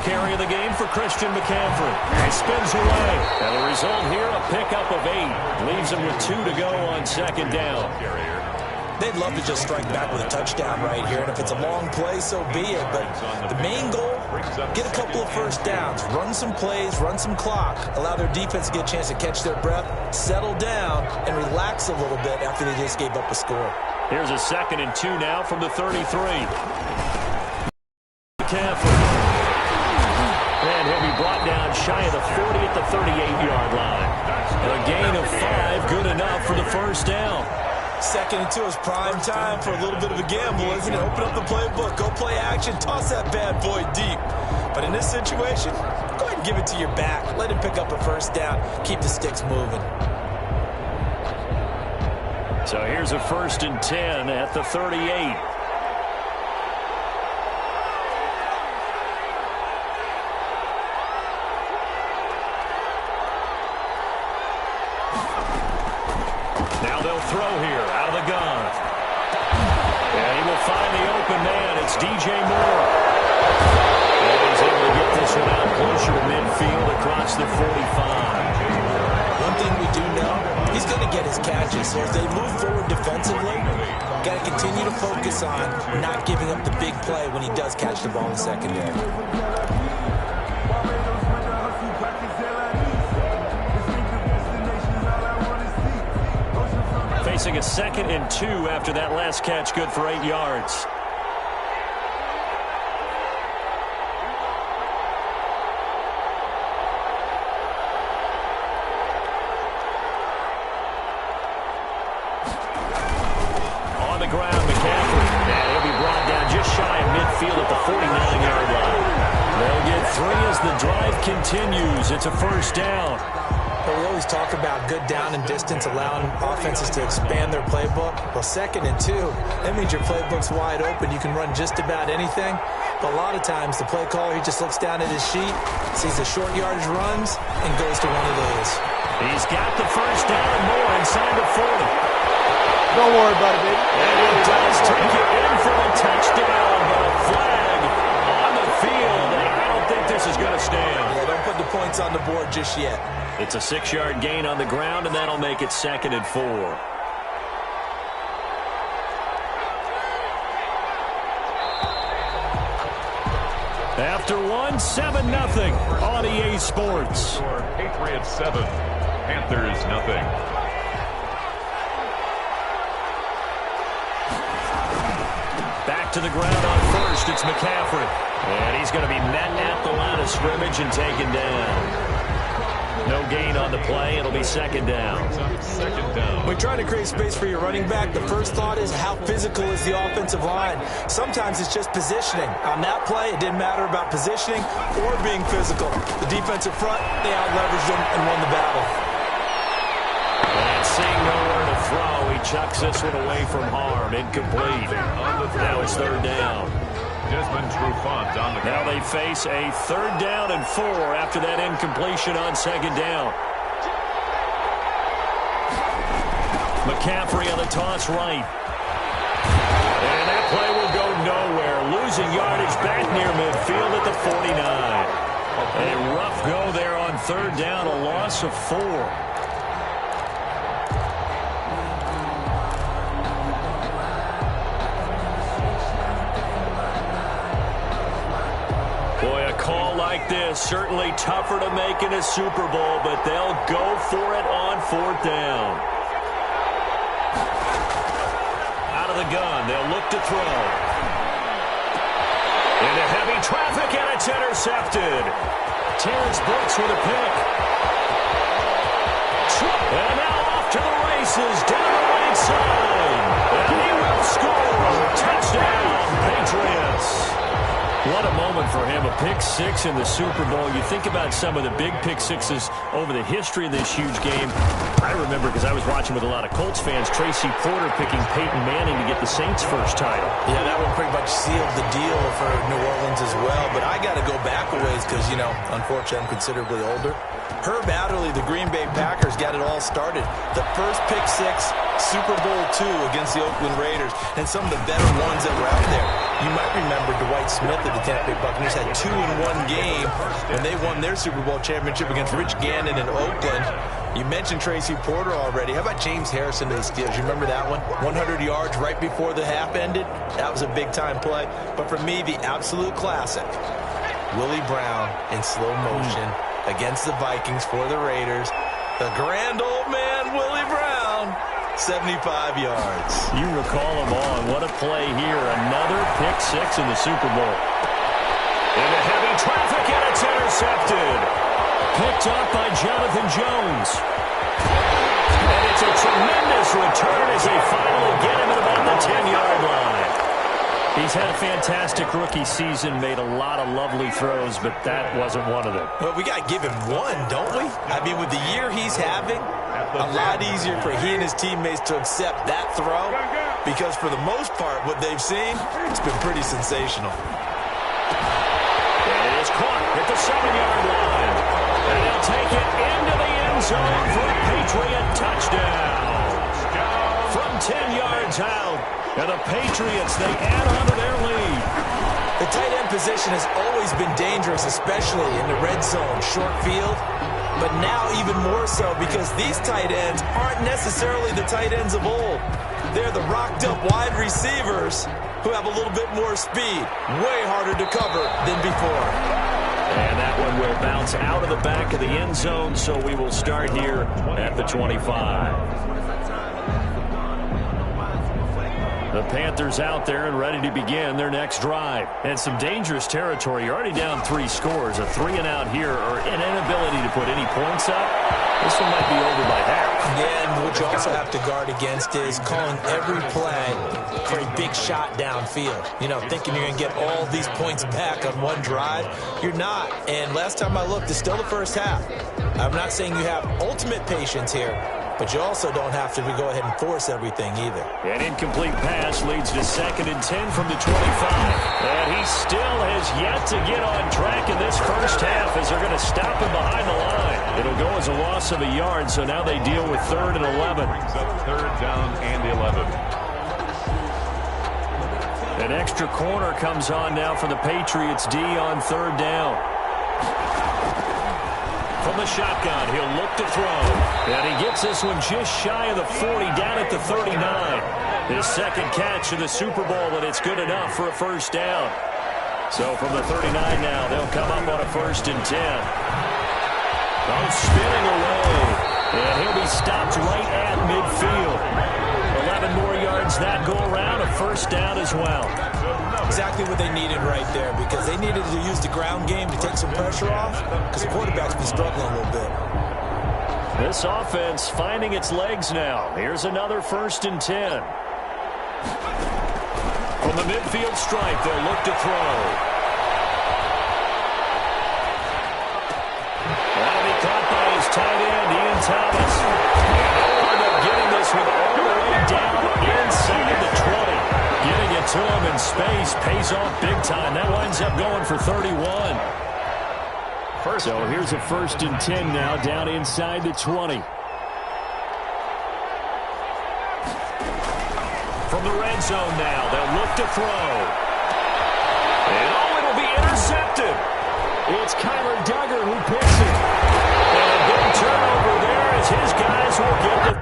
carry of the game for Christian McCaffrey. He spins away. And the result here, a pickup of 8. Leaves him with 2 to go on second down. They'd love to just strike back with a touchdown right here, and if it's a long play, so be it. But the main goal, get a couple of first downs, run some plays, run some clock, allow their defense to get a chance to catch their breath, settle down, and relax a little bit after they just gave up a score. Here's a 2nd and 2 now from the 33. McCaffrey. And he'll be brought down shy of the 40 at the 38-yard line. A gain of 5, good enough for the first down. 2nd and 2 is prime time for a little bit of a gamble, isn't it? Open up the playbook, go play action, toss that bad boy deep. But in this situation, go ahead and give it to your back. Let him pick up a first down, keep the sticks moving. So here's a 1st and 10 at the 38. Now they'll throw here out of the gun. And he will find the open man. It's DJ Moore. And he's able to get this one out closer to midfield across the 45. One thing we do know, he's going to get his catches. So as they move forward defensively, got to continue to focus on not giving up the big play when he does catch the ball in the secondary. Facing a 2nd and 2 after that last catch, good for 8 yards. On the ground, McCaffrey. And he'll be brought down just shy of midfield at the 49-yard line. They'll get 3 as the drive continues. It's a first down. Well, we always talk about good down and distance, allowing offenses to expand their playbook. Well, 2nd and 2, that means your playbook's wide open. You can run just about anything. But a lot of times, the play caller, he just looks down at his sheet, sees the short yardage runs, and goes to one of those. He's got the first down and more inside the 40. Don't worry about it, baby. And he does take it in for a touchdown, but a flag on the field, and I don't think this is going to stand. Yeah, don't put the points on the board just yet. It's a 6-yard gain on the ground, and that'll make it 2nd and 4. After 1, 7-0 on EA Sports. Patriots 7, Panthers nothing. Back to the ground on 1st, it's McCaffrey. And he's going to be met at the line of scrimmage and taken down. No gain on the play. It'll be 2nd down. When trying to create space for your running back, the first thought is how physical is the offensive line. Sometimes it's just positioning. On that play, it didn't matter about positioning or being physical. The defensive front, they out-leveraged them and won the battle. And seeing nowhere to throw, he chucks this one away from harm. Incomplete. Now it's 3rd down. Desmond Trufant on the Now they face a 3rd down and 4 after that incompletion on 2nd down. McCaffrey on the toss right. And that play will go nowhere. Losing yardage back near midfield at the 49. A rough go there on 3rd down, a loss of 4. Like this, certainly tougher to make in a Super Bowl, but they'll go for it on 4th down. Out of the gun, they'll look to throw. Into heavy traffic, and it's intercepted. Terrence Brooks with a pick. And now off to the races, down the right side. And he will score. Touchdown, Patriots. What a moment for him, a pick-6 in the Super Bowl. You think about some of the big pick-6s over the history of this huge game. I remember, because I was watching with a lot of Colts fans, Tracy Porter picking Peyton Manning to get the Saints' first title. Yeah, that one pretty much sealed the deal for New Orleans as well. But I got to go back a ways because, you know, unfortunately I'm considerably older. Herb Adderley, the Green Bay Packers, got it all started. The first pick six, Super Bowl II against the Oakland Raiders, and some of the better ones that were out there. You might remember Dwight Smith of the Tampa Bay Buccaneers had 2-in-1 game when they won their Super Bowl championship against Rich Gannon in Oakland. You mentioned Tracy Porter already. How about James Harrison of the Steelers? You remember that one? 100 yards right before the half ended? That was a big-time play. But for me, the absolute classic, Willie Brown in slow motion against the Vikings for the Raiders. The grand old man, Willie Brown, 75 yards. You recall him on. What a play here. Another pick six in the Super Bowl. Into heavy traffic, and it's intercepted. Picked up by Jonathan Jones. And it's a tremendous return as they finally get him at about the 10-yard line. He's had a fantastic rookie season, made a lot of lovely throws, but that wasn't one of them. Well, we got to give him one, don't we? I mean, with the year he's having, a lot easier for he and his teammates to accept that throw, because for the most part, what they've seen, it's been pretty sensational. And it is caught at the 7-yard line. And he'll take it into the end zone for a Patriot touchdown. From 10 yards out. And the Patriots, they add on to their lead. The tight end position has always been dangerous, especially in the red zone, short field. But now even more so because these tight ends aren't necessarily the tight ends of old. They're the rocked-up wide receivers who have a little bit more speed. Way harder to cover than before. And that one will bounce out of the back of the end zone, so we will start here at the 25. The Panthers out there and ready to begin their next drive. And some dangerous territory. You're already down 3 scores. A 3-and-out here or an inability to put any points up. This one might be over by half. Yeah, and what you also have to guard against is calling every play for a big shot downfield. You know, thinking you're going to get all these points back on one drive. You're not. And last time I looked, it's still the first half. I'm not saying you have ultimate patience here, but you also don't have to go ahead and force everything either. An incomplete pass leads to 2nd and 10 from the 25. And he still has yet to get on track in this first half as they're going to stop him behind the line. It'll go as a loss of a yard, so now they deal with 3rd and 11. Brings up 3rd down and 11. An extra corner comes on now for the Patriots D on 3rd down. From the shotgun, he'll look to throw. And he gets this one just shy of the 40, down at the 39. His 2nd catch of the Super Bowl, and it's good enough for a first down. So from the 39 now, they'll come up on a 1st and 10. Oh, spinning away. And he'll be stopped right at midfield. 11 more yards that go around, a first down as well. Exactly what they needed right there, because they needed to use the ground game to take some pressure off, because the quarterback's been struggling a little bit. This offense finding its legs now. Here's another 1st and 10. From the midfield stripe, they'll look to throw. That'll be caught by his tight end, Ian Thomas. And they'll end up getting this one all the way down inside the 20. Getting it to him in space pays off big time. That winds up going for 31. So here's a 1st and 10 now down inside the 20. From the red zone now, they'll look to throw. And oh, it'll be intercepted. It's Kyler Duggar who picks it. And a big turnover there as his guys will get the...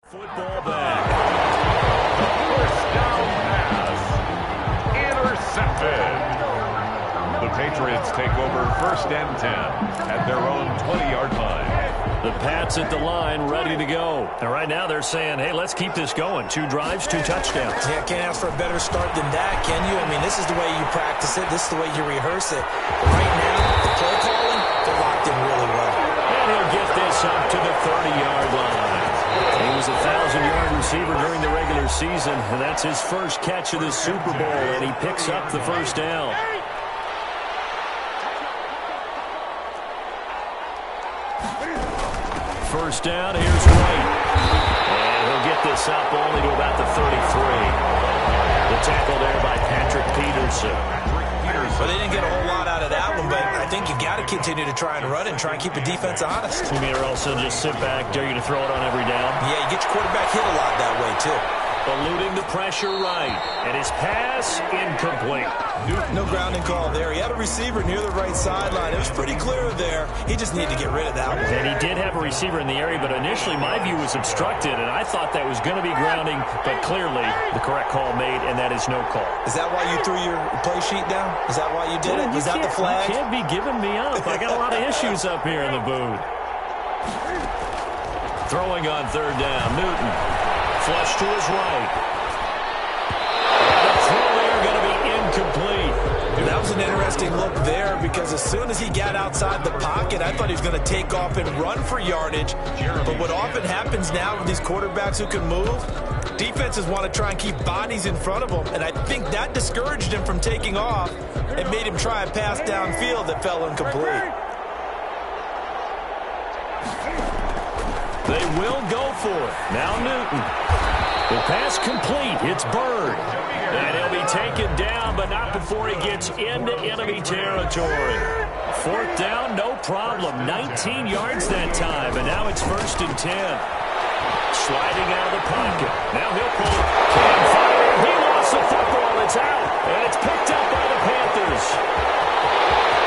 Football back. First down pass. Intercepted. The Patriots take over 1st and 10 at their own 20-yard line. The Pats at the line, ready to go. And right now they're saying, hey, let's keep this going. 2 drives, 2 touchdowns. Yeah, can't ask for a better start than that, can you? I mean, this is the way you practice it. This is the way you rehearse it. But right now, the play calling, they're locked in really well. And he'll get this up to the 30-yard line. He was was a 1,000-yard receiver during the regular season, and that's his first catch of the Super Bowl, and he picks up the first down. First down, here's White. And he'll get this up only to about the 33. The tackle there by Patrick Peterson. Well, they didn't get a whole lot out of that one, but I think you got to continue to try and run and try and keep the defense honest. You mean, or else they'll just sit back, dare you to throw it on every down? Yeah, you get your quarterback hit a lot that way, too. Eluding the pressure right, and his pass incomplete. No grounding call there. He had a receiver near the right sideline. It was pretty clear there. He just needed to get rid of that one. And he did have a receiver in the area, but initially my view was obstructed, and I thought that was going to be grounding, but clearly the correct call made, and that is no call. Is that why you threw your play sheet down? Is that why you did it? Was that the flag? You can't be giving me up. I got a lot of issues up here in the booth. Throwing on third down, Newton. Flush to his right. And the throw there going to be incomplete. That was an interesting look there because as soon as he got outside the pocket, I thought he was going to take off and run for yardage. But what often happens now with these quarterbacks who can move, defenses want to try and keep bodies in front of them. And I think that discouraged him from taking off and made him try a pass downfield that fell incomplete. They will go for it. Now Newton. The pass complete. It's Bird. And he'll be taken down, but not before he gets into enemy territory. Fourth down, no problem. 19 yards that time, and now it's 1st and 10. Sliding out of the pocket. Now he'll pull it. Can't fire. He lost the football. It's out, and it's picked up by the Panthers.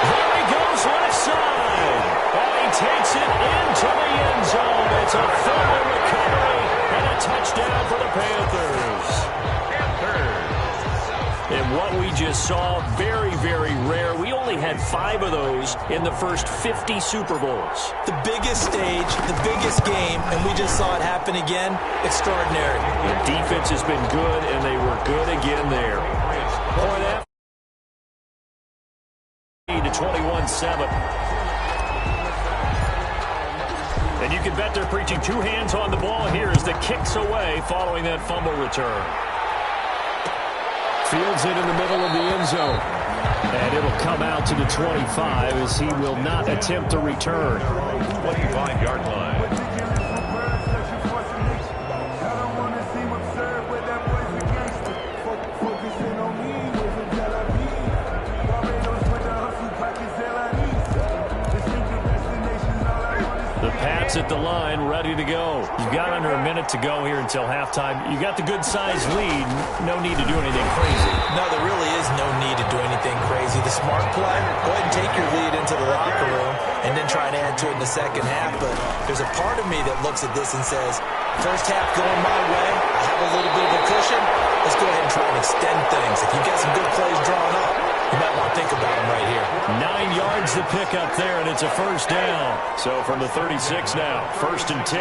There he goes, left side. And he takes it into the end zone. It's a fumble recovery and a touchdown for the Panthers. And what we just saw, very, very rare. We only had 5 of those in the first 50 Super Bowls. The biggest stage, the biggest game, and we just saw it happen again. Extraordinary. The defense has been good, and they were good again there. Point after to 21-7. And you can bet they're preaching 2 hands on the ball here as the kick's away following that fumble return. Fields it in the middle of the end zone. And it'll come out to the 25 as he will not attempt a return. 25-yard line. Pats at the line, ready to go. You've got under a minute to go here until halftime. You got the good-sized lead. No need to do anything crazy. No, there really is no need to do anything crazy. The smart play, go ahead and take your lead into the locker room and then try and add to it in the second half. But there's a part of me that looks at this and says, first half going my way, I have a little bit of a cushion. Let's go ahead and try and extend things. If you get some good plays drawn up, you might want to think about them right here. 9 yards to pick up there, and it's a first down. So from the 36 now, 1st and 10.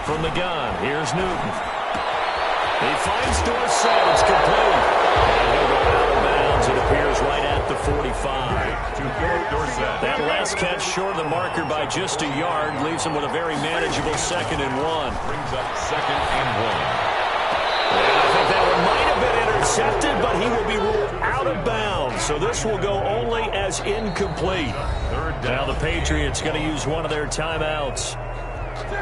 From the gun, here's Newton. He finds Dorsett. It's complete. And he'll go out of bounds. It appears right at the 45. That last catch short of the marker by just a yard leaves him with a very manageable 2nd and 1. Brings up 2nd and 1. And I think that one might have been intercepted, but he will be ruled out of bounds. So this will go only as incomplete. Now the Patriots going to use one of their timeouts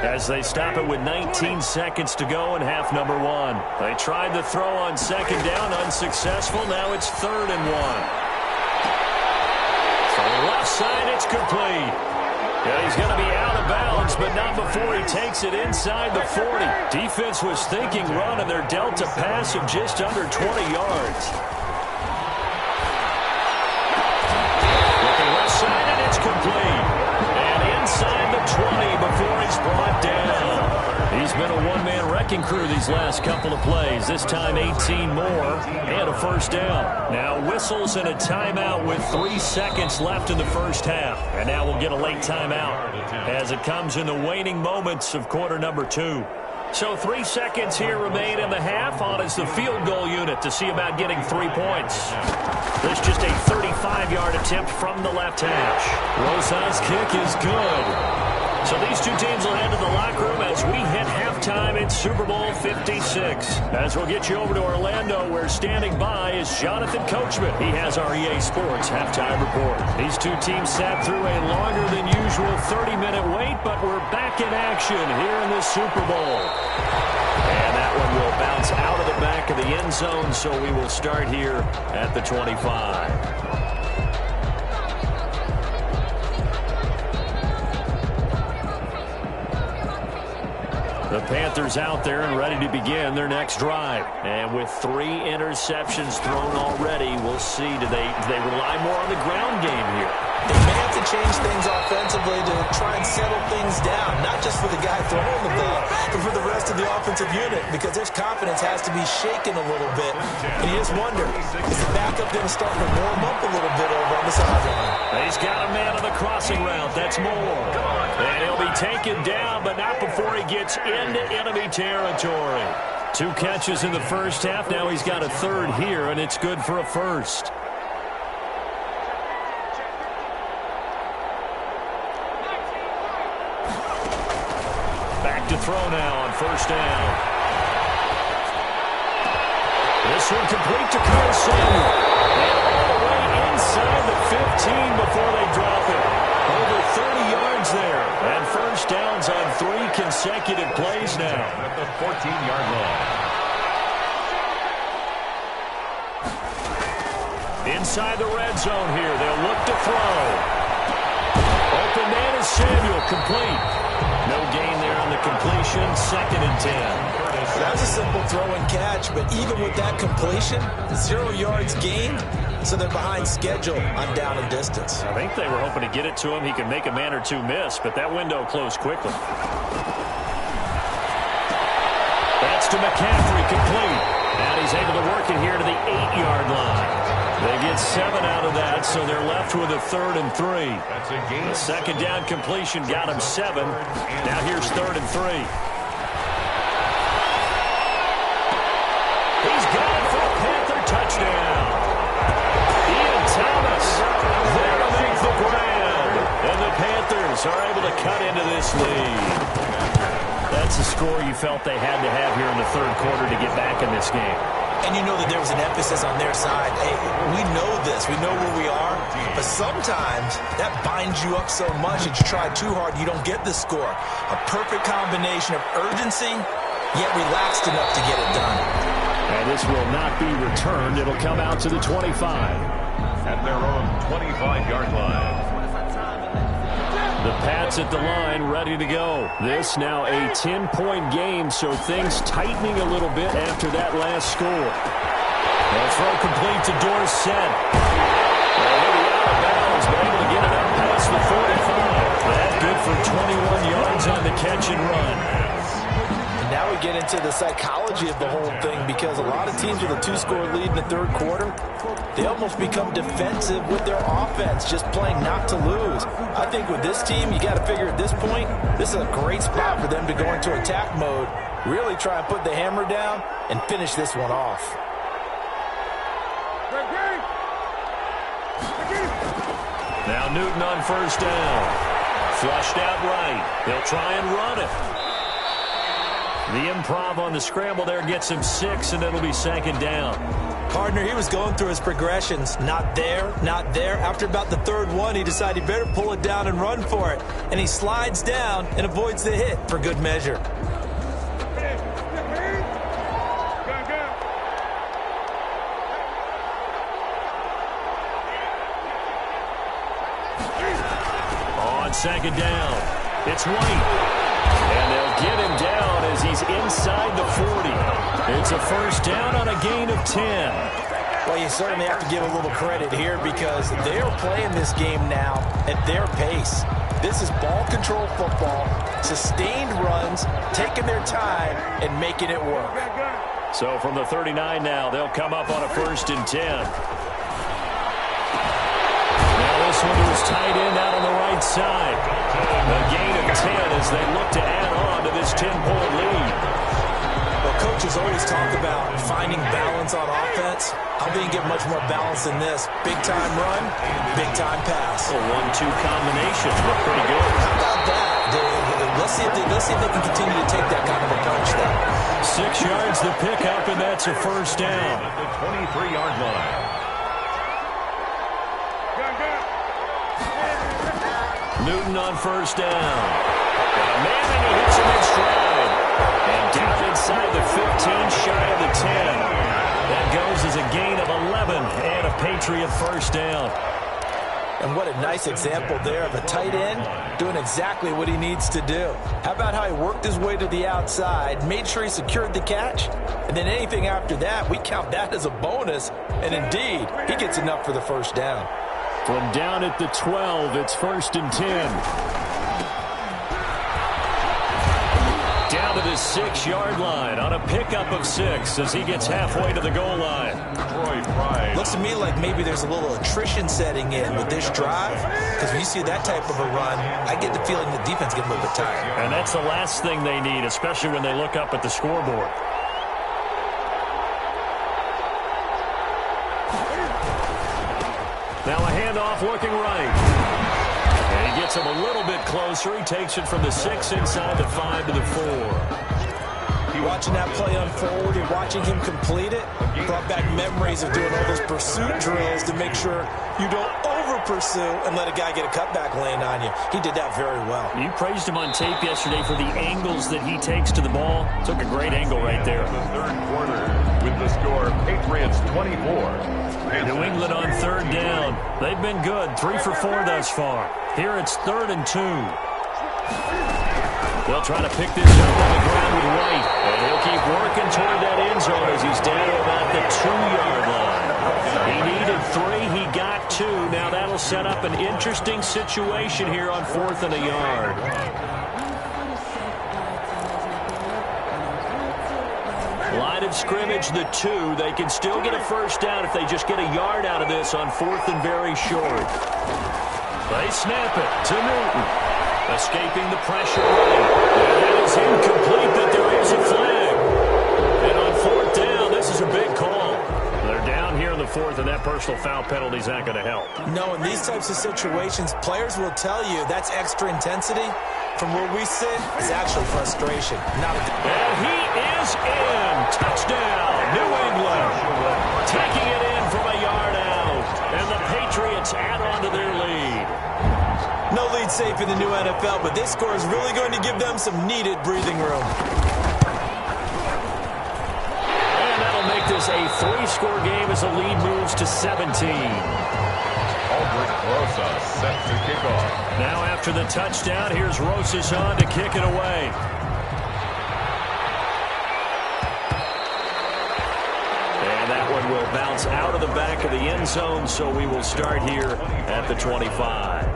as they stop it with 19 seconds to go in half number 1. They tried the throw on 2nd down, unsuccessful. Now it's 3rd and 1. From the left side, it's complete. Yeah, he's going to be out of bounds, but not before he takes it inside the 40. Defense was thinking run, and they're dealt a pass of just under 20 yards. Looking left side, and it's complete. And inside the 20 before he's brought down. He's been a one-man wrecking crew these last couple of plays. This time 18 more and a first down. Now whistles and a timeout with 3 seconds left in the first half. And now we'll get a late timeout as it comes in the waning moments of quarter number 2. So 3 seconds here remain in the half. On is the field goal unit to see about getting 3 points. This just a 35-yard attempt from the left hash. Rosas' kick is good. So these two teams will head to the locker room as we hit halftime in Super Bowl 56. As we'll get you over to Orlando, where standing by is Jonathan Coachman. He has our EA Sports halftime report. These two teams sat through a longer than usual 30-minute wait, but we're back in action here in the Super Bowl. And that one will bounce out of the back of the end zone, so we will start here at the 25. The Panthers out there and ready to begin their next drive. And with 3 interceptions thrown already, we'll see. Do they rely more on the ground game here? They may have to change things offensively to try and settle things down, not just for the guy throwing the ball, but for the rest of the offensive unit, because their confidence has to be shaken a little bit. And you just wonder, is the backup going to start to warm up a little bit over on the sideline? He's got a man on the crossing route. That's Moore. And he'll be taken down, but not before he gets into enemy territory. 2 catches in the first half. Now he's got a third here, and it's good for a first. Back to throw now on first down. This one complete to Curtis Samuel. And all the way inside the 15 before they drop it. Over 30 yards there. And first downs on 3 consecutive plays now. At the 14-yard line. Inside the red zone here. They'll look to throw. Open man is Samuel. Complete. No gain there on the completion. 2nd and 10. That was a simple throw and catch, but even with that completion, 0 yards gained, so they're behind schedule on down and distance. I think they were hoping to get it to him. He could make a man or 2 miss, but that window closed quickly. That's to McCaffrey, complete. And he's able to work it here to the 8-yard line. They get 7 out of that, so they're left with a 3rd and 3. That's a gain. The 2nd down completion got him 7. Now here's 3rd and 3. He's got it for a Panther touchdown. Ian Thomas there to make the grab. And the Panthers are able to cut into this lead. That's a score you felt they had to have here in the 3rd quarter to get back in this game. And you know that there was an emphasis on their side. Hey, we know this. We know where we are. But sometimes that binds you up so much that you try too hard, you don't get the score. A perfect combination of urgency, yet relaxed enough to get it done. And this will not be returned. It'll come out to the 25. At their own 25-yard line. The Pats at the line, ready to go. This now a 10-point game, so things tightening a little bit after that last score. They'll throw complete to Dorsett. Maybe out of bounds, but able to get it up past the 45. That's good for 21 yards on the catch and run. Now we get into the psychology of the whole thing, because a lot of teams with a 2-score lead in the 3rd quarter, they almost become defensive with their offense, just playing not to lose. I think with this team, you got to figure at this point, this is a great spot for them to go into attack mode, really try and put the hammer down and finish this one off. Now Newton on first down. Flushed out right. They'll try and run it. The improv on the scramble there gets him 6, and it'll be 2nd down. Partner, he was going through his progressions. Not there, not there. After about the 3rd one, he decided he better pull it down and run for it. And he slides down and avoids the hit for good measure. On 2nd down, it's White. And they'll get him down as he's inside the 40. It's a first down on a gain of 10. Well, you certainly have to give a little credit here, because they're playing this game now at their pace. This is ball control football, sustained runs, taking their time and making it work. So from the 39 now, they'll come up on a 1st and 10. Now this one was tight end out on the right side. A gain of 10 as they look to add on to this 10-point lead. Coaches always talk about finding balance on offense. I'm being given much more balance than this. Big-time run, big-time pass. A 1-2 combination. Look pretty good. How about that? Let's see if they can continue to take that kind of approach there. 6 yards the pickup, and that's a first down. At the 23-yard line. Newton on first down. Got a man, and he hits him in stride. And down inside the 15, shy of the 10. That goes as a gain of 11 and a Patriot first down. And what a nice example there of a tight end doing exactly what he needs to do. How about how he worked his way to the outside, made sure he secured the catch, and then anything after that, we count that as a bonus. And indeed, he gets enough for the first down. From down at the 12, it's 1st and 10. Down to the 6-yard line on a pickup of 6 as he gets halfway to the goal line. Troy Pride. Looks to me like maybe there's a little attrition setting in with this drive, because when you see that type of a run, I get the feeling the defense gets a little bit tired. And that's the last thing they need, especially when they look up at the scoreboard. Now a handoff looking right. And he gets him a little bit closer. He takes it from the 6 inside the 5 to the 4. Watching that play unfold and watching him complete it brought back memories of doing all those pursuit drills to make sure you don't over-pursue and let a guy get a cutback lane on you. He did that very well. You praised him on tape yesterday for the angles that he takes to the ball. Took a great angle right there. The third quarter with the score, Patriots 24. New England on third down. They've been good, 3 for 4 thus far. Here it's 3rd and 2. They'll try to pick this up on the ground with White. And he'll keep working toward that end zone as he's down to about the 2-yard line. He needed 3. He got 2. Now that'll set up an interesting situation here on 4th and a yard. Line of scrimmage, the 2. They can still get a first down if they just get a yard out of this on 4th and very short. They snap it to Newton. Escaping the pressure. That is incomplete, but there is a flag. And on 4th down, this is a big call. They're down here in the 4th, and that personal foul penalty is not going to help. No, in these types of situations, players will tell you that's extra intensity. From where we sit, it's actually frustration. And he is in. Touchdown, New England. Taking it in from a yard out. And the Patriots add on to their lead. No lead safe in the new NFL, but this score is really going to give them some needed breathing room. And that'll make this a 3-score game as the lead moves to 17. Aldrich Rosas set to kick off. Now after the touchdown, here's Rosas on to kick it away. And that one will bounce out of the back of the end zone, so we will start here at the 25.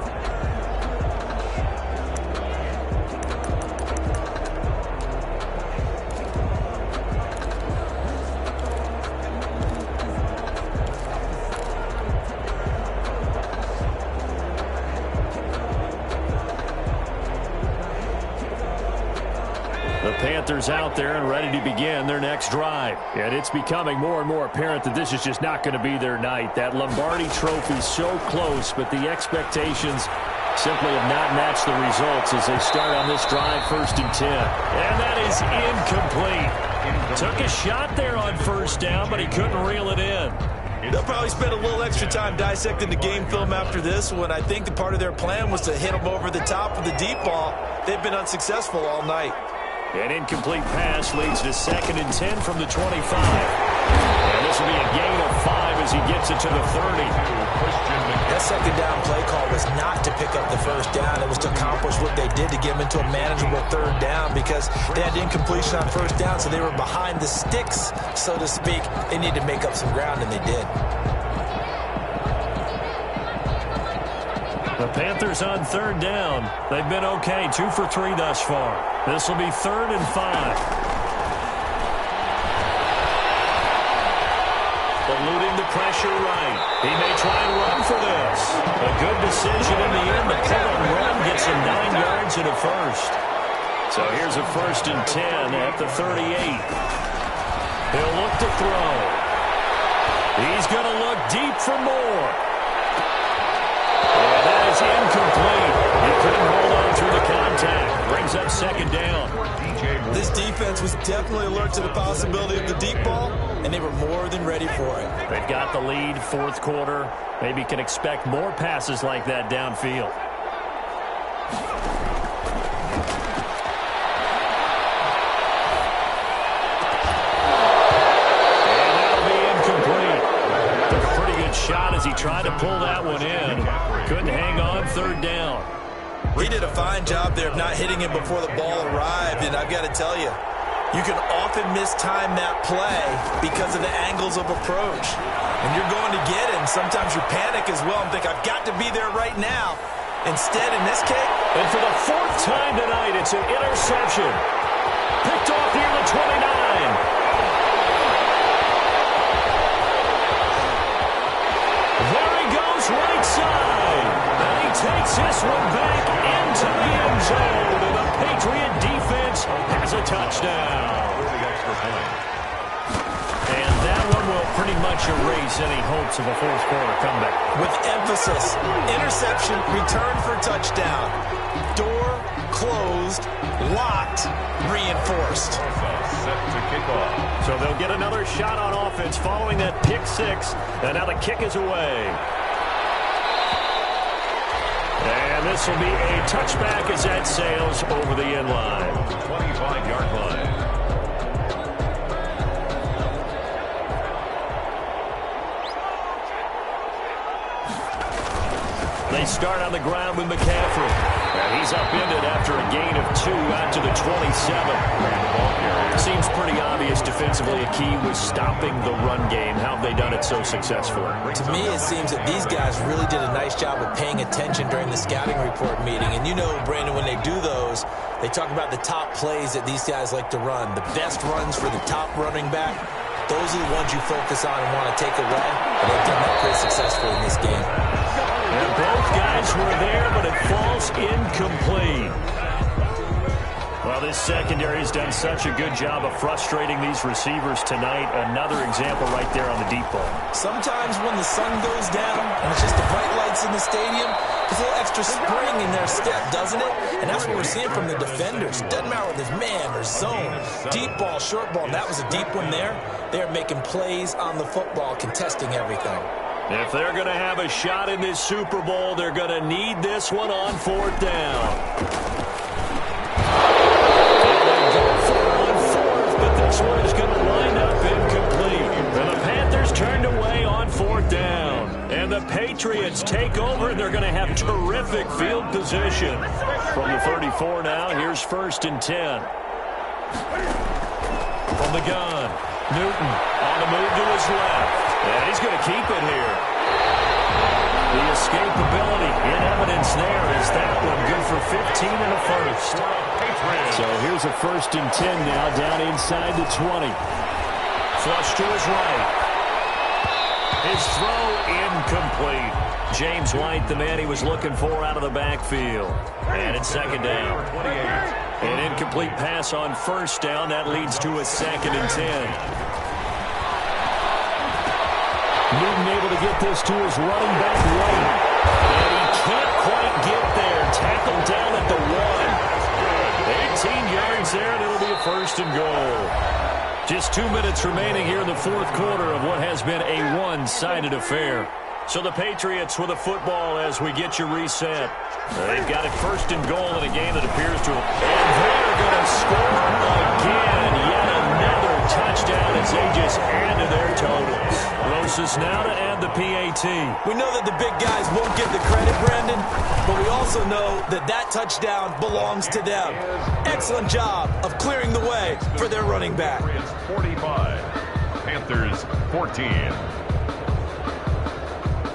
Panthers out there and ready to begin their next drive. And it's becoming more and more apparent that this is just not going to be their night. That Lombardi trophy so close, but the expectations simply have not matched the results as they start on this drive 1st and 10. And that is incomplete. Took a shot there on 1st down, but he couldn't reel it in. They'll probably spend a little extra time dissecting the game film after this one. I think the part of their plan was to hit them over the top with the deep ball. They've been unsuccessful all night. An incomplete pass leads to 2nd and 10 from the 25. And this will be a gain of 5 as he gets it to the 30. That 2nd down play call was not to pick up the 1st down. It was to accomplish what they did to get them into a manageable 3rd down because they had incompletion on 1st down, so they were behind the sticks, so to speak. They needed to make up some ground, and they did. The Panthers on 3rd down. They've been okay, 2 for 3 thus far. This will be 3rd and 5. Eluding the pressure right. He may try and run for this. A good decision in the end. The pull-up run gets him 9 yards and a first. So here's a 1st and 10 at the 38. He'll look to throw. He's going to look deep for more. And that is incomplete. He couldn't hold on through the contact. Brings up second down. This defense was definitely alert to the possibility of the deep ball, and they were more than ready for it. They've got the lead, fourth quarter. Maybe can expect more passes like that downfield. And that'll be incomplete. Took a pretty good shot as he tried to pull that one in. Couldn't hang on, third down. He did a fine job there of not hitting him before the ball arrived, and I've got to tell you, you can often mistime that play because of the angles of approach. And you're going to get it, and sometimes you panic as well and think, I've got to be there right now. Instead, in this case... And for the fourth time tonight, it's an interception. Picked off near the 29. There he goes, right side. And he takes this one back into the end zone. And the Patriot defense has a touchdown. And that one will pretty much erase any hopes of a fourth quarter comeback. With emphasis, interception, return for touchdown. Door closed, locked, reinforced. Set to kick off. So they'll get another shot on offense following that pick six. And now the kick is away. And this will be a touchback as that sails over the end line. 25-yard line. They start on the ground with McCaffrey. And he's upended after a gain of 2 out to the 27. Seems pretty obvious defensively a key was stopping the run game. How have they done it so successfully? To me, it seems that these guys really did a nice job of paying attention during the scouting report meeting. And you know, Brandon, when they do those, they talk about the top plays that these guys like to run. The best runs for the top running back, those are the ones you focus on and want to take away. And they've done that pretty successfully in this game. And both guys were there, but it falls incomplete. Well, this secondary has done such a good job of frustrating these receivers tonight. Another example right there on the deep ball. Sometimes when the sun goes down and it's just the bright lights in the stadium, there's a little extra spring in their step, doesn't it? And that's what we're seeing from the defenders. Doesn't matter whether there's man or zone, deep ball, short ball. And that was a deep one there. They're making plays on the football, contesting everything. If they're going to have a shot in this Super Bowl, they're going to need this one on fourth down. This one is going to wind up incomplete. And the Panthers turned away on fourth down. And the Patriots take over, and they're going to have terrific field position. From the 34 now, here's 1st and 10. From the gun, Newton on the move to his left. And he's going to keep it here. The escapability in evidence there is that one good for 15 and a first. So here's a 1st and 10 now, down inside the 20. Flush to his right. His throw incomplete. James White, the man he was looking for out of the backfield. And it's second down. An incomplete pass on first down. That leads to a 2nd and 10. Newton able to get this to his running back right. And he can't quite get there. Tackled down at the 1. 18 yards there, and it'll be a 1st and goal. Just 2 minutes remaining here in the fourth quarter of what has been a one-sided affair. So the Patriots with a football as we get you reset. They've got it 1st and goal in a game that appears to have... And they're going to score again. Yet another touchdown as they just add to their totals. Rosas now to add the PAT. We know that the big guys won't get the credit, Brandon, but we also know that that touchdown belongs to them. Excellent job of clearing the way for their running back. 45, Panthers 14.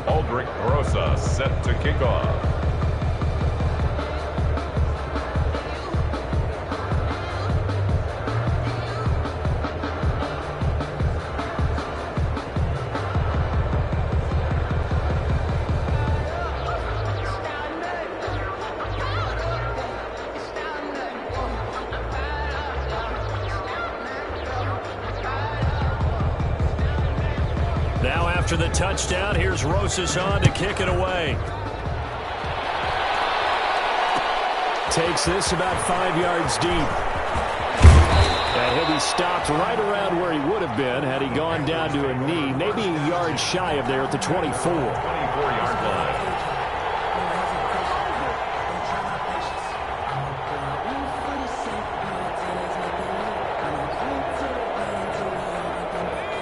Aldrich Rosas set to kick off. After the touchdown, here's Rosas on to kick it away. Takes this about 5 yards deep. And he'll be stopped right around where he would have been had he gone down to a knee, maybe a yard shy of there at the 24. 24-yard line.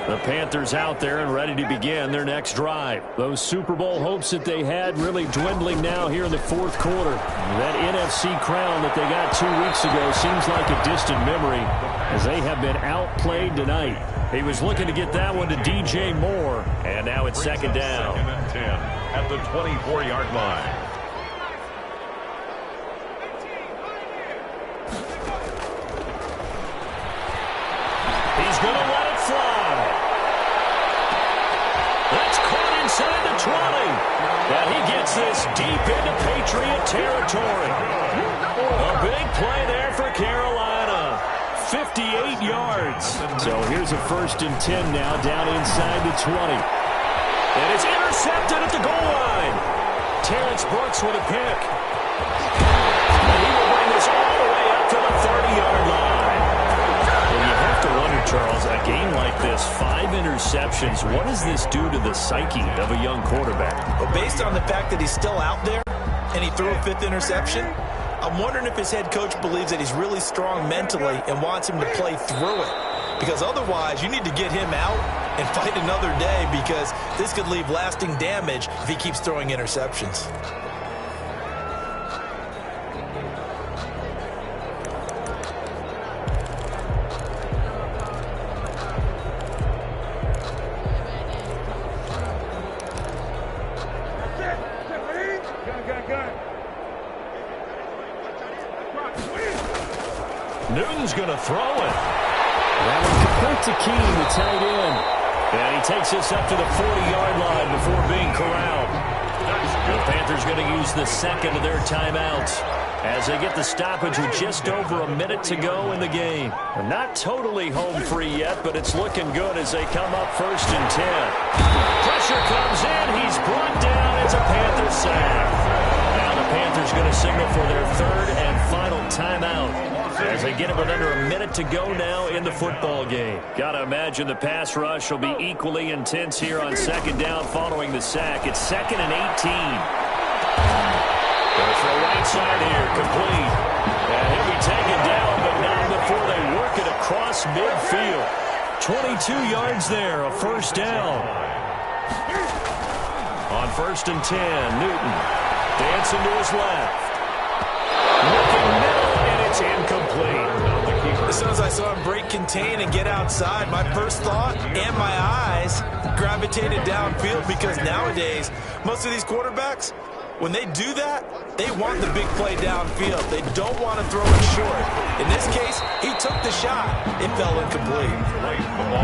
The Panthers out there and ready to begin their next drive. Those Super Bowl hopes that they had really dwindling now here in the fourth quarter. That NFC crown that they got 2 weeks ago seems like a distant memory as they have been outplayed tonight. He was looking to get that one to DJ Moore, and now it's second down. Second and 10 at the 24-yard line. He's going to let it fly. That's caught inside the 20. And he gets this deep into Patriot territory. A big play there for Carolina. 58 yards. So here's a 1st and 10 now down inside the 20. And it's intercepted at the goal line. Terrence Brooks with a pick. And he will bring this all the way up to the 30-yard line. Well, you have to wonder, Charles, a game like this, 5 interceptions, what does this do to the psyche of a young quarterback? Well, based on the fact that he's still out there and he threw a 5th interception, I'm wondering if his head coach believes that he's really strong mentally and wants him to play through it. Because otherwise, you need to get him out and fight another day because this could leave lasting damage if he keeps throwing interceptions. Newton's going to throw it. That one complete to Keene, the tight end. And he takes this up to the 40-yard line before being corralled. The Panthers going to use the second of their timeouts as they get the stoppage with just over a minute to go in the game. They're not totally home free yet, but it's looking good as they come up 1st and 10. Pressure comes in. He's brought down. It's a Panther sack. Now the Panthers going to signal for their 3rd and final timeout as they get it with under a minute to go now in the football game. Got to imagine the pass rush will be equally intense here on 2nd down following the sack. It's 2nd and 18. Goes for the right side here, complete. And he'll be taken down, but not before they work it across midfield. 22 yards there, a 1st down. On 1st and 10, Newton dancing to his left. Looking middle, and it's incomplete. As soon as I saw him break contain and get outside, my first thought and my eyes gravitated downfield because nowadays, most of these quarterbacks, when they do that, they want the big play downfield. They don't want to throw it short. In this case, he took the shot. It fell incomplete.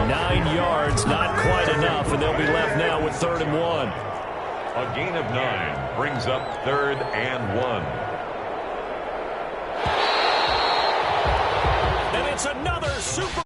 9 yards, not quite enough, and they'll be left now with 3rd and 1. A gain of 9 brings up 3rd and 1. And it's another Super